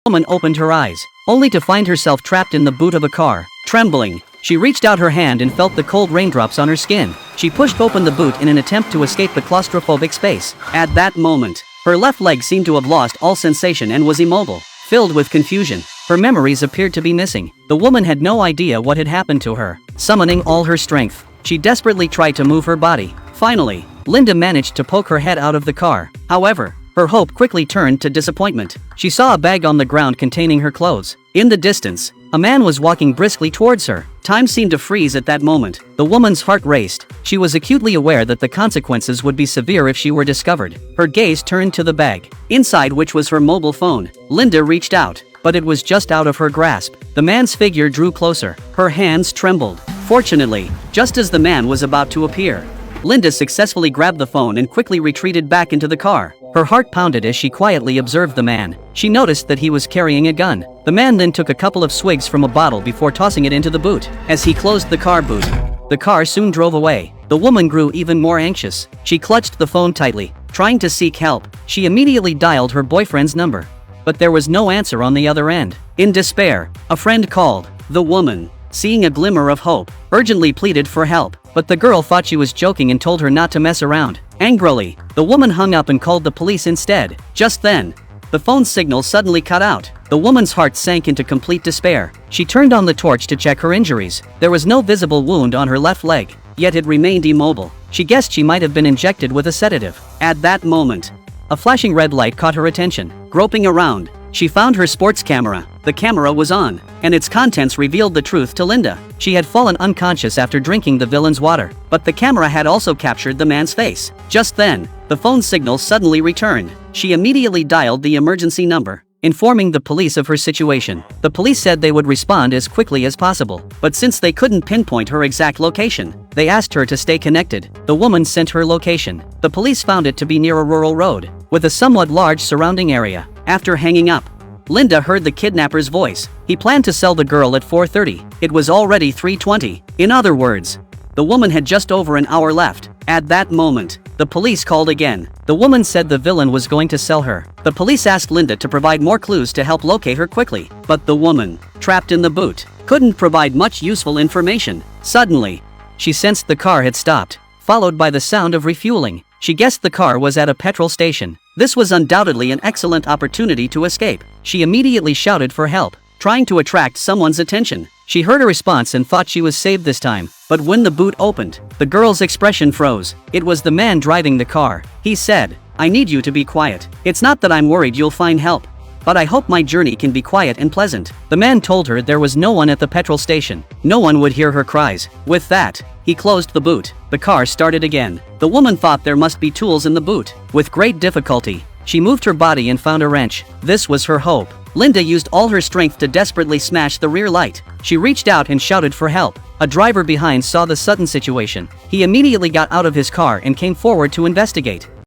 woman opened her eyes, only to find herself trapped in the boot of a car. Trembling, she reached out her hand and felt the cold raindrops on her skin. She pushed open the boot in an attempt to escape the claustrophobic space. At that moment, her left leg seemed to have lost all sensation and was immobile. Filled with confusion, her memories appeared to be missing. The woman had no idea what had happened to her. Summoning all her strength, she desperately tried to move her body. Finally, Linda managed to poke her head out of the car. However, her hope quickly turned to disappointment. She saw a bag on the ground containing her clothes. In the distance, a man was walking briskly towards her. Time seemed to freeze at that moment. The woman's heart raced. She was acutely aware that the consequences would be severe if she were discovered. Her gaze turned to the bag, inside which was her mobile phone. Linda reached out, but it was just out of her grasp. The man's figure drew closer. Her hands trembled. Fortunately, just as the man was about to appear, Linda successfully grabbed the phone and quickly retreated back into the car. Her heart pounded as she quietly observed the man. She noticed that he was carrying a gun. The man then took a couple of swigs from a bottle before tossing it into the boot. As he closed the car boot, the car soon drove away. The woman grew even more anxious. She clutched the phone tightly, trying to seek help. She immediately dialed her boyfriend's number, but there was no answer on the other end. In despair, a friend called. The woman, seeing a glimmer of hope, urgently pleaded for help, but the girl thought she was joking and told her not to mess around. Angrily, the woman hung up and called the police instead. Just then, the phone signal suddenly cut out. The woman's heart sank into complete despair. She turned on the torch to check her injuries. There was no visible wound on her left leg, yet it remained immobile. She guessed she might have been injected with a sedative. At that moment, a flashing red light caught her attention. Groping around, she found her sports camera. The camera was on, and its contents revealed the truth to Linda. She had fallen unconscious after drinking the villain's water, but the camera had also captured the man's face. Just then, the phone signal suddenly returned. She immediately dialed the emergency number, informing the police of her situation. The police said they would respond as quickly as possible, but since they couldn't pinpoint her exact location, they asked her to stay connected. The woman sent her location. The police found it to be near a rural road, with a somewhat large surrounding area. After hanging up, Linda heard the kidnapper's voice. He planned to sell the girl at 4:30. It was already 3:20. In other words, the woman had just over an hour left. At that moment, the police called again. The woman said the villain was going to sell her. The police asked Linda to provide more clues to help locate her quickly, but the woman, trapped in the boot, couldn't provide much useful information. Suddenly, she sensed the car had stopped, followed by the sound of refueling. She guessed the car was at a petrol station. This was undoubtedly an excellent opportunity to escape. She immediately shouted for help, trying to attract someone's attention. She heard a response and thought she was saved this time, but when the boot opened, the girl's expression froze. It was the man driving the car. He said, "I need you to be quiet. It's not that I'm worried you'll find help, but I hope my journey can be quiet and pleasant." The man told her there was no one at the petrol station. No one would hear her cries. With that, he closed the boot. The car started again. The woman thought there must be tools in the boot. With great difficulty, she moved her body and found a wrench. This was her hope. Linda used all her strength to desperately smash the rear light. She reached out and shouted for help. A driver behind saw the sudden situation. He immediately got out of his car and came forward to investigate.